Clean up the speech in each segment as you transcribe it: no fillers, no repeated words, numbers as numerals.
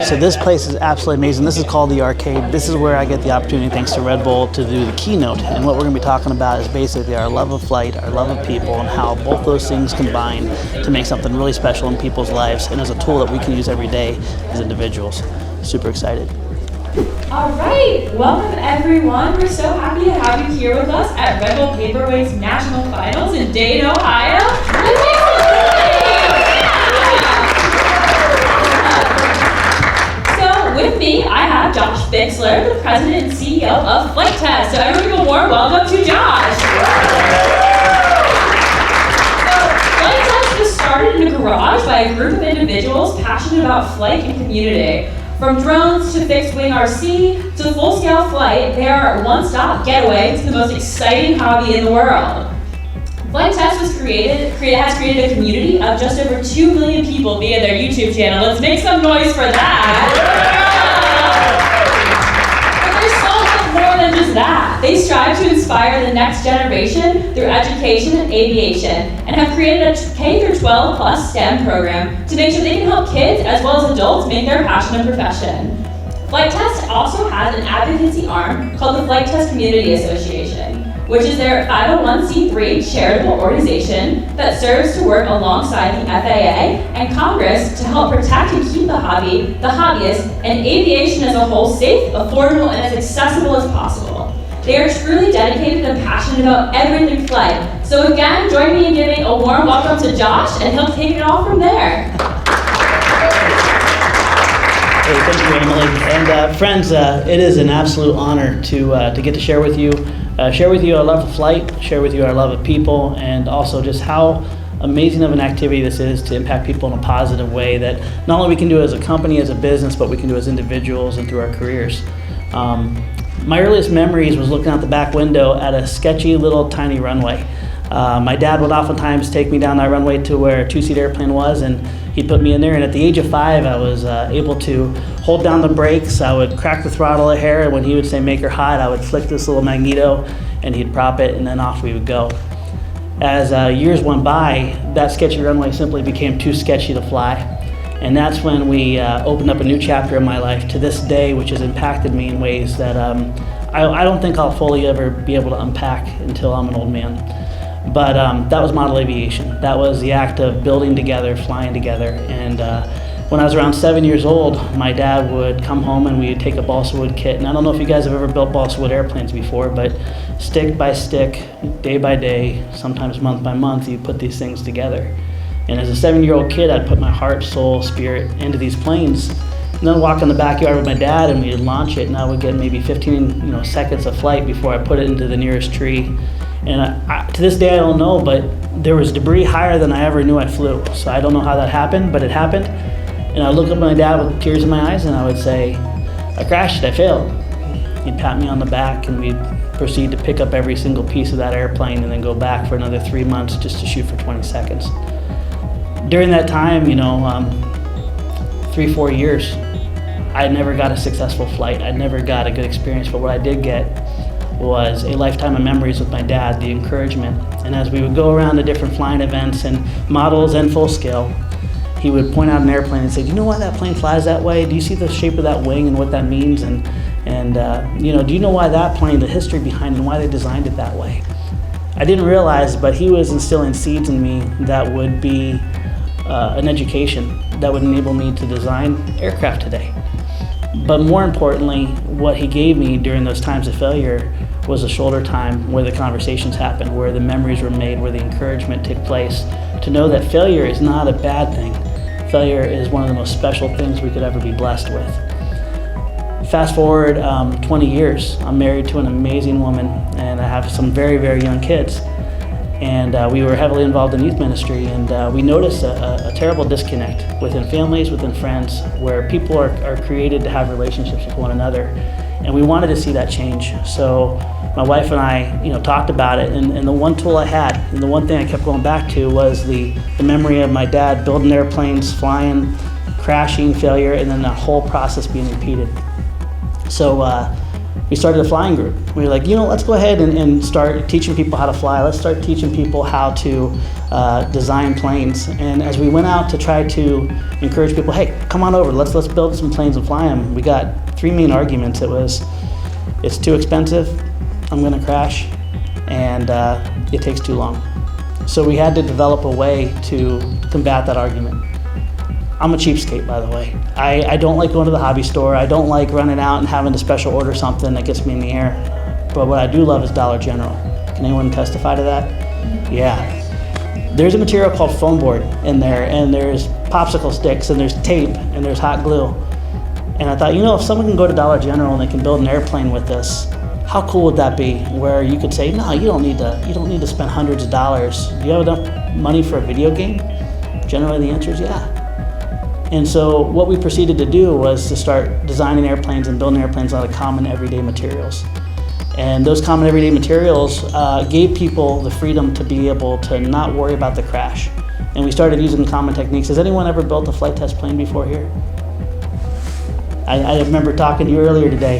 So this place is absolutely amazing. This is called the Arcade. This is where I get the opportunity, thanks to Red Bull, to do the keynote. And what we're going to be talking about is basically our love of flight, our love of people, and how both those things combine to make something really special in people's lives and as a tool that we can use every day as individuals. Super excited. All right, welcome everyone. We're so happy to have you here with us at Red Bull Paperweight's National Finals in Dayton, Ohio. So with me, I have Josh Bixler, the President and CEO of Flight Test. So everyone give a warm welcome to Josh. Flight Test was started in a garage by a group of individuals passionate about flight and community. From drones to fixed-wing RC to full-scale flight, they are a one-stop getaway to the most exciting hobby in the world. Flight Test has created a community of just over 2 million people via their YouTube channel. Let's make some noise for that. But they're so much more than just that. They strive to inspire the next generation through education and aviation, and have created a K-12 plus STEM program to make sure they can help kids as well as adults make their passion a profession. Flight Test also has an advocacy arm called the Flight Test Community Association, which is their 501c3 charitable organization that serves to work alongside the FAA and Congress to help protect and keep the hobby, the hobbyists, and aviation as a whole safe, affordable, and as accessible as possible. They are truly dedicated and passionate about everything flight. So again, join me in giving a warm welcome to Josh, and he'll take it all from there. Hey, thank you, Emily. And friends, it is an absolute honor to get to share with you our love of flight, share with you our love of people, and also just how amazing of an activity this is to impact people in a positive way that not only we can do as a company, as a business, but we can do as individuals and through our careers. My earliest memories was looking out the back window at a sketchy little tiny runway. My dad would oftentimes take me down that runway to where a two-seat airplane was, and he'd put me in there. And at the age of 5, I was able to hold down the brakes. I would crack the throttle a hair, and when he would say make her hot, I would flick this little magneto, and he'd prop it, and then off we would go. As years went by, that sketchy runway simply became too sketchy to fly. And that's when we opened up a new chapter in my life to this day, which has impacted me in ways that I don't think I'll fully ever be able to unpack until I'm an old man. But that was model aviation. That was the act of building together, flying together. And when I was around 7 years old, my dad would come home and we'd take a balsa wood kit. And I don't know if you guys have ever built balsa wood airplanes before, but stick by stick, day by day, sometimes month by month, you put these things together. And as a 7-year-old kid, I'd put my heart, soul, spirit into these planes, and then walk in the backyard with my dad, and we'd launch it, and I would get maybe 15 seconds of flight before I put it into the nearest tree. And to this day, I don't know, but there was debris higher than I ever knew I flew. So I don't know how that happened, but it happened. And I looked up at my dad with tears in my eyes, and I would say, I crashed, I failed. He'd pat me on the back, and we'd proceed to pick up every single piece of that airplane and then go back for another 3 months just to shoot for 20 seconds. During that time, 3-4 years, I never got a successful flight. I never got a good experience, but what I did get was a lifetime of memories with my dad, the encouragement. And as we would go around to different flying events and models and full scale, he would point out an airplane and say, do you know why that plane flies that way? Do you see the shape of that wing and what that means? And do you know why that plane, the history behind it and why they designed it that way? I didn't realize, but he was instilling seeds in me that would be an education that would enable me to design aircraft today. But more importantly, what he gave me during those times of failure was a shoulder time where the conversations happened, where the memories were made, where the encouragement took place, to know that failure is not a bad thing. Failure is one of the most special things we could ever be blessed with. Fast forward 20 years, I'm married to an amazing woman, and I have some very, very young kids. And we were heavily involved in youth ministry, and we noticed a terrible disconnect within families, within friends, where people are created to have relationships with one another. And we wanted to see that change. So my wife and I, talked about it, and the one tool I had, and the one thing I kept going back to was the memory of my dad building airplanes, flying, crashing, failure, and then the whole process being repeated. So we started a flying group. We were like, let's go ahead and start teaching people how to fly. Let's start teaching people how to design planes. And as we went out to try to encourage people, hey, come on over, let's build some planes and fly them, we got 3 main arguments. It was, it's too expensive, I'm gonna crash, and it takes too long. So we had to develop a way to combat that argument. I'm a cheapskate, by the way. I don't like going to the hobby store. I don't like running out and having to special order something that gets me in the air. But what I do love is Dollar General. Can anyone testify to that? Yeah. There's a material called foam board in there, and there's popsicle sticks, and there's tape, and there's hot glue. And I thought, if someone can go to Dollar General and they can build an airplane with this, how cool would that be? Where you could say, no, you don't need to spend hundreds of dollars. Do you have enough money for a video game? Generally, the answer is yeah. And so what we proceeded to do was to start designing airplanes and building airplanes out of common everyday materials. And those common everyday materials gave people the freedom to be able to not worry about the crash. And we started using common techniques. Has anyone ever built a flight test plane before here? I remember talking to you earlier today.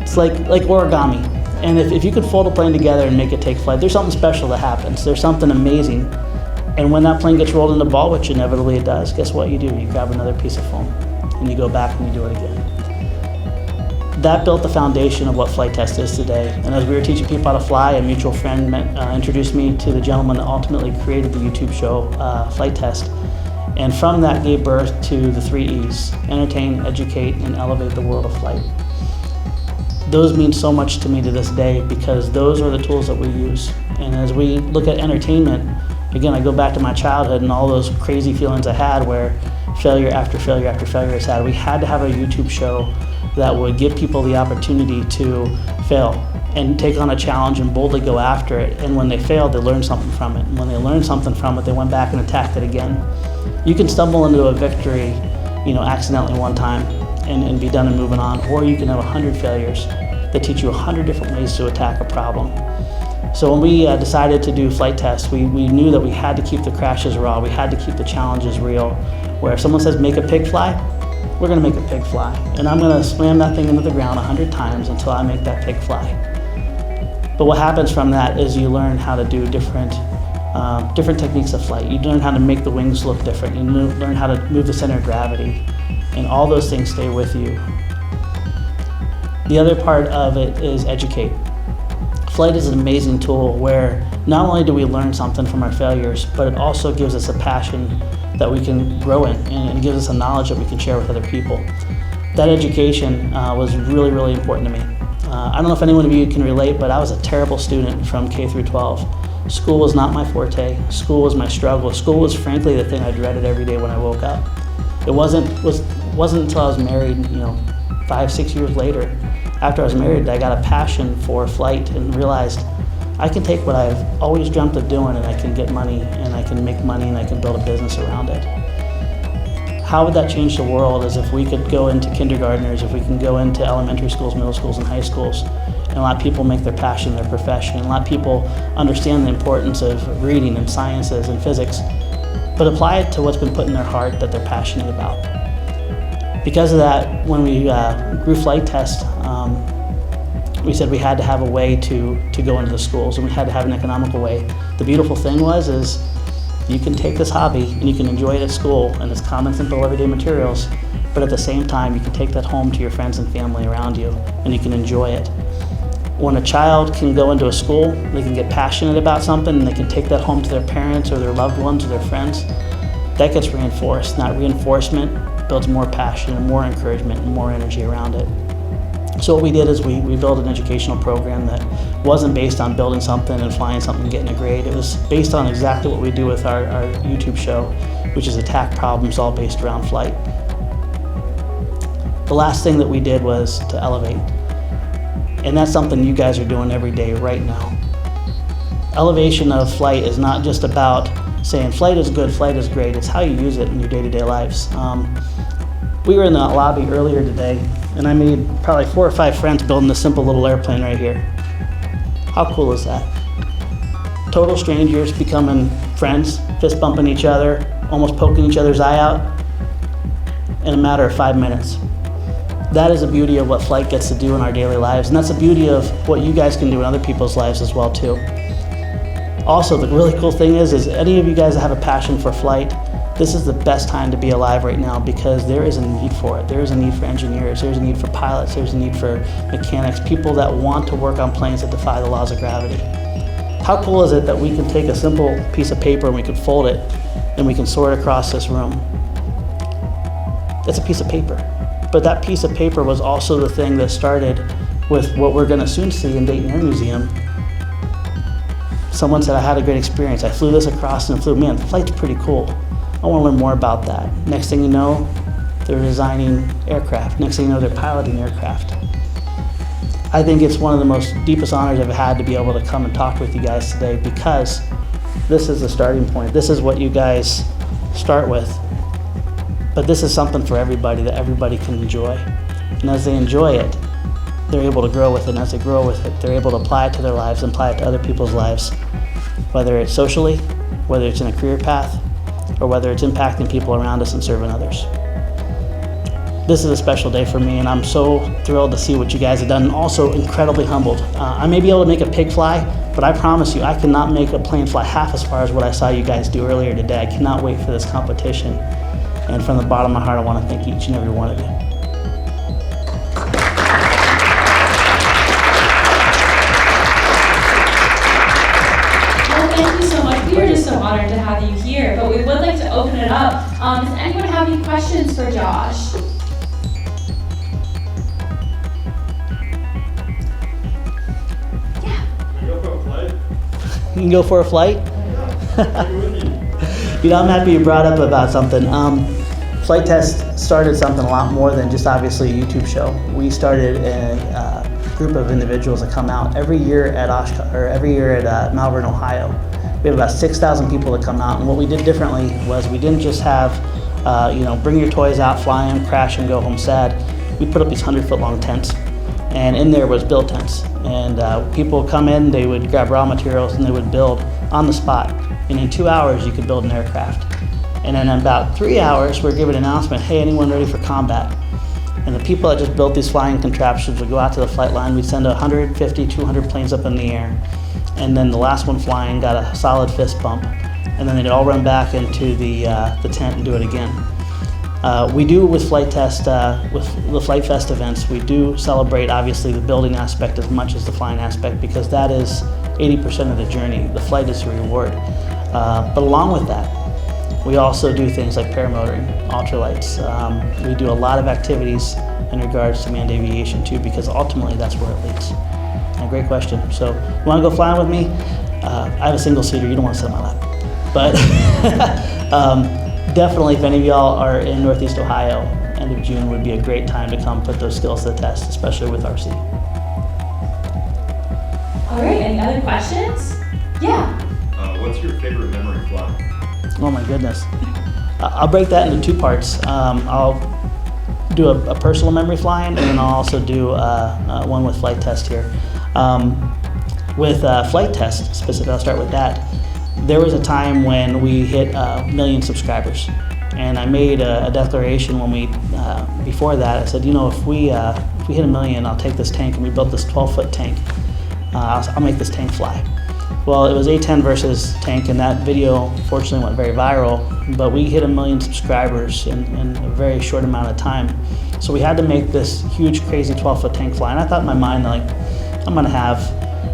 It's like origami. And if you could fold a plane together and make it take flight, there's something special that happens. There's something amazing. And when that plane gets rolled into ball, which inevitably it does, guess what you do? You grab another piece of foam and you go back and you do it again. That built the foundation of what Flight Test is today. And as we were teaching people how to fly, a mutual friend introduced me to the gentleman that ultimately created the YouTube show, Flight Test. And from that gave birth to the 3 E's: entertain, educate, and elevate the world of flight. Those mean so much to me to this day because those are the tools that we use. And as we look at entertainment, again, I go back to my childhood and all those crazy feelings I had where failure after failure after failure is had. We had to have a YouTube show that would give people the opportunity to fail and take on a challenge and boldly go after it. And when they failed, they learned something from it. And when they learned something from it, they went back and attacked it again. You can stumble into a victory, accidentally one time and be done and moving on, or you can have 100 failures that teach you 100 different ways to attack a problem. So when we decided to do Flight Test, we knew that we had to keep the crashes raw. We had to keep the challenges real. Where if someone says, make a pig fly, we're gonna make a pig fly. And I'm gonna slam that thing into the ground 100 times until I make that pig fly. But what happens from that is you learn how to do different techniques of flight. You learn how to make the wings look different. You learn how to move the center of gravity. And all those things stay with you. The other part of it is educate. Flight is an amazing tool where not only do we learn something from our failures, but it also gives us a passion that we can grow in, and it gives us a knowledge that we can share with other people. That education was really, really important to me. I don't know if anyone of you can relate, but I was a terrible student from K through 12. School was not my forte. School was my struggle. School was frankly the thing I dreaded every day when I woke up. It wasn't until I was married, 5-6 years later, after I was married, I got a passion for flight and realized I can take what I've always dreamt of doing and I can get money and I can make money and I can build a business around it. How would that change the world is if we could go into kindergartners, if we can go into elementary schools, middle schools, and high schools and let people make their passion their profession and let people understand the importance of reading and sciences and physics, but apply it to what's been put in their heart that they're passionate about. Because of that, when we grew Flight Test, we said we had to have a way to go into the schools, and we had to have an economical way. The beautiful thing is you can take this hobby and you can enjoy it at school, and it's common, simple, everyday materials, but at the same time, you can take that home to your friends and family around you, and you can enjoy it. When a child can go into a school, they can get passionate about something, and they can take that home to their parents or their loved ones or their friends, that gets reinforced. And that reinforcement builds more passion and more encouragement and more energy around it. So what we did is we built an educational program that wasn't based on building something and flying something and getting a grade. It was based on exactly what we do with our YouTube show, which is attack problems all based around flight. The last thing that we did was to elevate. And that's something you guys are doing every day right now. Elevation of flight is not just about saying flight is good, flight is great. It's how you use it in your day-to-day lives. We were in the lobby earlier today, and I made probably 4 or 5 friends building this simple little airplane right here. How cool is that? Total strangers becoming friends, fist bumping each other, almost poking each other's eye out in a matter of 5 minutes. that is the beauty of what Flight gets to do in our daily lives, and that's the beauty of what you guys can do in other people's lives as well too. Also, the really cool thing is any of you guys that have a passion for flight, this is the best time to be alive right now because there is a need for it. There is a need for engineers, there's a need for pilots, there's a need for mechanics, people that want to work on planes that defy the laws of gravity. How cool is it that we can take a simple piece of paper and we can fold it and we can sort it across this room? That's a piece of paper. But that piece of paper was also the thing that started with what we're going to soon see in Dayton Air Museum. Someone said, I had a great experience. I flew this across and flew, man, the flight's pretty cool. I want to learn more about that. Next thing you know, they're designing aircraft. Next thing you know, they're piloting aircraft. I think it's one of the most deepest honors I've had to be able to come and talk with you guys today because this is the starting point. This is what you guys start with. But this is something for everybody that everybody can enjoy. And as they enjoy it, they're able to grow with it. And as they grow with it, they're able to apply it to their lives and apply it to other people's lives. Whether it's socially, whether it's in a career path, or whether it's impacting people around us and serving others. This is a special day for me, and I'm so thrilled to see what you guys have done, and also incredibly humbled. I may be able to make a pig fly, but I promise you, I cannot make a plane fly half as far as what I saw you guys do earlier today. I cannot wait for this competition. And from the bottom of my heart, I want to thank each and every one of you. Well, thank you so much. We are just so honored to have you here, but we would like to open it up. Does anyone have any questions for Josh? You can go for a flight? You know, I'm happy you brought up about something. Flight Test started something a lot more than just obviously a YouTube show. We started a group of individuals that come out every year at Malvern, Ohio. We have about 6,000 people that come out, and what we did differently was we didn't just have, bring your toys out, fly them, crash, and go home sad. We put up these 100-foot long tents, and in there was build tents. And people would come in, they would grab raw materials, and they would build on the spot. And in 2 hours, you could build an aircraft. And then in about 3 hours, we're giving an announcement, hey, anyone ready for combat? And the people that just built these flying contraptions would go out to the flight line. We'd send 150, 200 planes up in the air. And then the last one flying got a solid fist bump. And then they'd all run back into the tent and do it again. We do with Flight Test, with the Flight Fest events, we do celebrate obviously the building aspect as much as the flying aspect because that is 80% of the journey. The flight is the reward. But along with that, we also do things like paramotoring, ultralights. We do a lot of activities in regards to manned aviation too, because ultimately that's where it leads. And great question. So, you want to go flying with me? I have a single seater. You don't want to sit on my lap. But definitely, if any of y'all are in Northeast Ohio, end of June would be a great time to come put those skills to the test, especially with RC. All right. Any other questions? Yeah. What's your favorite memory fly? Oh my goodness. I'll break that into two parts. I'll do a personal memory flying, and then I'll also do one with Flight Test here. With Flight Test specifically, I'll start with that. There was a time when we hit 1 million subscribers, and I made a declaration when we before that. I said, if we hit 1 million, I'll take this tank, and we built this 12-foot tank. I'll make this tank fly. Well, it was A-10 versus tank, and that video fortunately went very viral, but we hit 1 million subscribers in a very short amount of time. So we had to make this huge, crazy 12-foot tank fly, and I thought in my mind, I'm gonna have,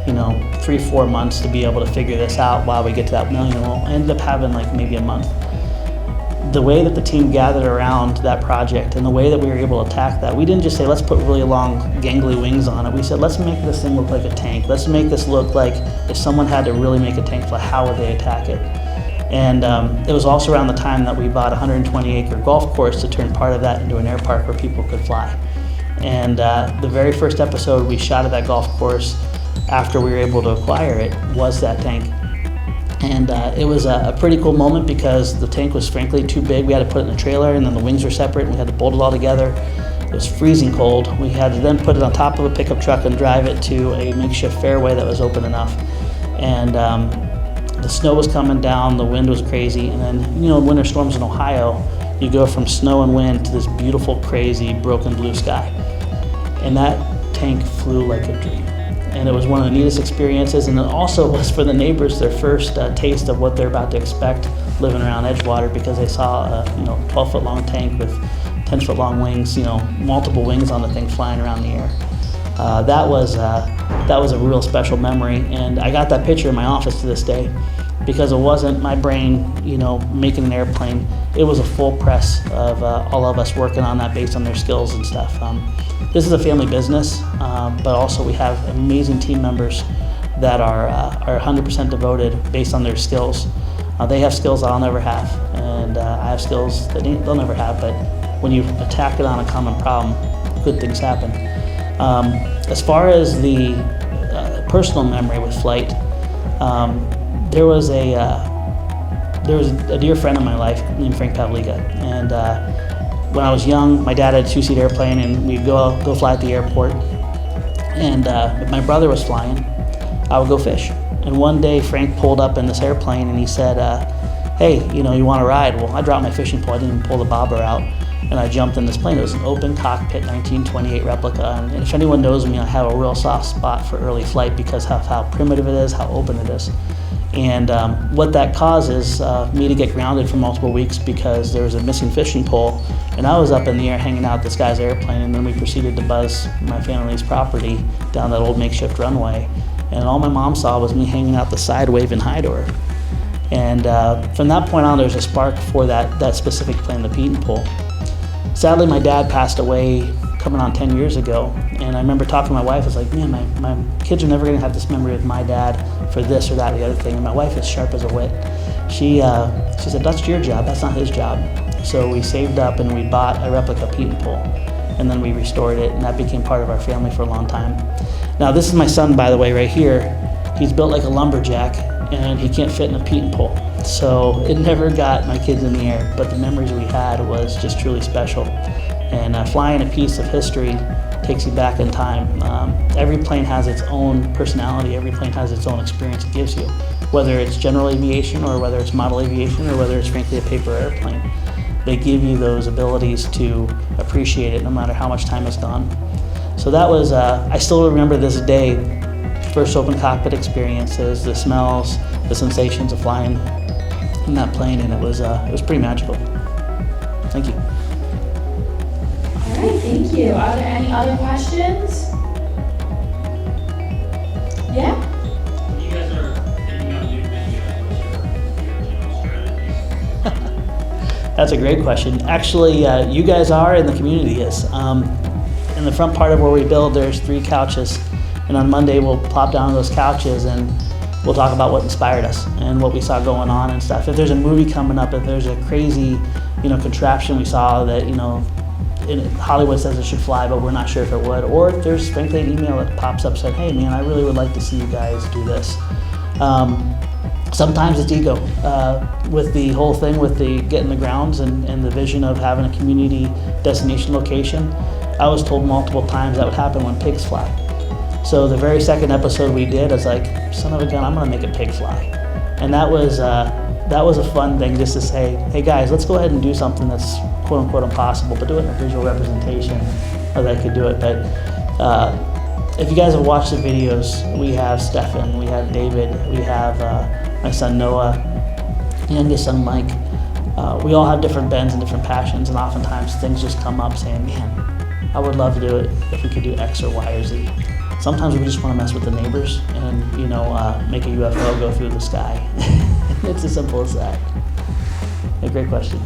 3-4 months to be able to figure this out while we get to that 1 million. Well, I ended up having maybe a month. The way that the team gathered around that project and the way that we were able to attack that, we didn't just say, let's put really long, gangly wings on it. We said, let's make this thing look like a tank. Let's make this look like if someone had to really make a tank fly, how would they attack it? And it was also around the time that we bought a 120-acre golf course to turn part of that into an air park where people could fly. And the very first episode we shot at that golf course after we were able to acquire it was that tank. And it was a pretty cool moment because the tank was frankly too big. We had to put it in a trailer, and then the wings were separate, and we had to bolt it all together. It was freezing cold. We had to then put it on top of a pickup truck and drive it to a makeshift fairway that was open enough. And the snow was coming down, the wind was crazy, and then, winter storms in Ohio, you go from snow and wind to this beautiful, crazy, broken blue sky. And that tank flew like a dream. And it was one of the neatest experiences, and it also was for the neighbors their first taste of what they're about to expect living around Edgewater, because they saw a 12-foot long tank with 10-foot long wings, multiple wings on the thing flying around the air. That was a real special memory, and I got that picture in my office to this day, because it wasn't my brain, making an airplane. It was a full press of all of us working on that based on their skills and stuff. This is a family business, but also we have amazing team members that are 100% devoted based on their skills. They have skills I'll never have, and I have skills that they'll never have, but when you attack it on a common problem, good things happen. As far as the personal memory with flight, there was a dear friend in my life named Frank Pavliga, and when I was young, my dad had a 2-seat airplane, and we'd go fly at the airport. And if my brother was flying, I would go fish. And one day, Frank pulled up in this airplane, and he said, "Hey, you want to ride?" Well, I dropped my fishing pole. I didn't even pull the bobber out, and I jumped in this plane. It was an open cockpit 1928 replica. And if anyone knows me, I have a real soft spot for early flight because of how primitive it is, how open it is. And what that causes me to get grounded for multiple weeks because there was a missing fishing pole, and I was up in the air hanging out this guy's airplane, and then we proceeded to buzz my family's property down that old makeshift runway, and all my mom saw was me hanging out the side waving hi to her. And from that point on, there was a spark for that specific plane, the Peyton pole. Sadly, my dad passed away coming on 10 years ago, and I remember talking to my wife. I was like, man, my kids are never going to have this memory of my dad for this or that or the other thing. And my wife is sharp as a whip. She said, that's your job, that's not his job. So we saved up and we bought a replica Peyton pole, and then we restored it, and that became part of our family for a long time. Now, this is my son, by the way, right here. He's built like a lumberjack, and he can't fit in a Peyton pole. So it never got my kids in the air, but the memories we had was just truly special. And flying a piece of history takes you back in time. Every plane has its own personality. Every plane has its own experience it gives you, whether it's general aviation or whether it's model aviation or whether it's frankly a paper airplane. They give you those abilities to appreciate it no matter how much time has gone. So that was, I still remember this day, first open cockpit experiences, the smells, the sensations of flying in that plane, and it was pretty magical. Thank you. All right, thank you. Are there any other questions? Yeah? When you guys are thinking about new videos, what's your strategy? That's a great question. Actually, you guys are, and the community is. In the front part of where we build, there's 3 couches, and on Monday we'll plop down on those couches and we'll talk about what inspired us and what we saw going on and stuff. If there's a movie coming up, if there's a crazy, contraption we saw that, Hollywood says it should fly, but we're not sure if it would, or if there's frankly an email that pops up saying, hey man, I really would like to see you guys do this. Sometimes it's ego. With the whole thing with the getting the grounds and the vision of having a community destination location, I was told multiple times that would happen when pigs fly. So the very second episode we did, I was like, son of a gun, I'm gonna make a pig fly. And that was a fun thing, just to say, hey guys, let's go ahead and do something that's quote unquote impossible, but do it in a visual representation of that I could do it. But if you guys have watched the videos, we have Stefan, we have David, we have my son Noah, youngest son Mike. We all have different bends and different passions, and oftentimes things just come up saying, man, I would love to do it if we could do X or Y or Z. Sometimes we just want to mess with the neighbors and, make a UFO go through the sky. It's as simple as that. A great question.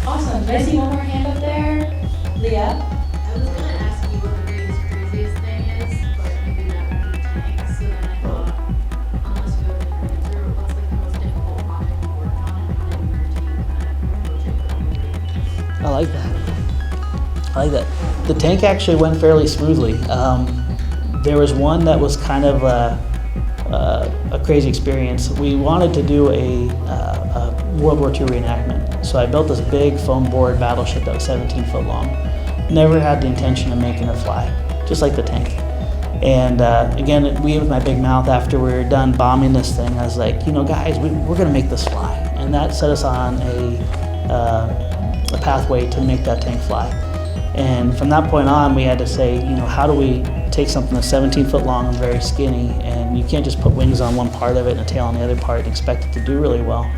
Awesome. Did I see one more hand up there? Leah? I was gonna ask you what the biggest craziest thing is, but maybe that would be tanks. So then I thought, unless you have an answer, what's like the most difficult project you worked on, and how did you and your team kind of approach it? I like that. The tank actually went fairly smoothly. There was one that was kind of a crazy experience. We wanted to do a World War II reenactment. So I built this big foam board battleship that was 17 foot long. Never had the intention of making it fly, just like the tank. And again, with my big mouth, after we were done bombing this thing, I was like, guys, we're gonna make this fly. And that set us on a pathway to make that tank fly. And from that point on, we had to say, how do we take something that's 17 foot long and very skinny, and you can't just put wings on one part of it and a tail on the other part and expect it to do really well.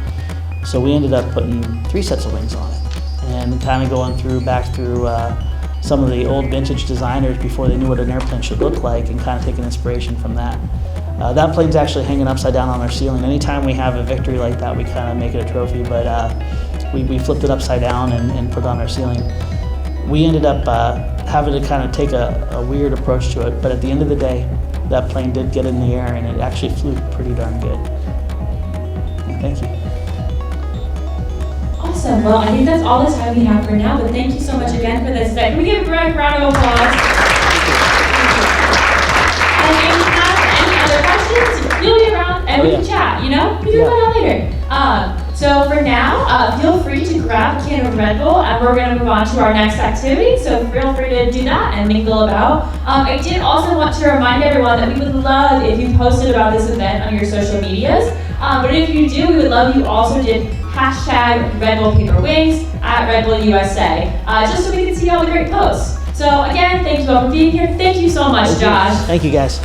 So we ended up putting 3 sets of wings on it, and kind of going back through some of the old vintage designers before they knew what an airplane should look like, and kind of taking inspiration from that. That plane's actually hanging upside down on our ceiling. Anytime we have a victory like that, we kind of make it a trophy, but we flipped it upside down and put it on our ceiling. We ended up having to kind of take a weird approach to it, but at the end of the day, that plane did get in the air, and it actually flew pretty darn good. Thank you. Awesome. Well, I think that's all the time we have for now, but thank you so much again for this event. Can we give Greg a round of applause? And if you have any other questions, you'll be around and we can chat, We can do that later. So for now, feel free to grab a can of Red Bull, and we're going to move on to our next activity, so feel free to do that and mingle about. I did also want to remind everyone that we would love if you posted about this event on your social medias, but if you do, we would love you also did hashtag Red Bull Paper Wings at Red Bull USA, just so we can see all the great posts. So again, thank you all for being here. Thank you so much, Josh. Thank you, guys.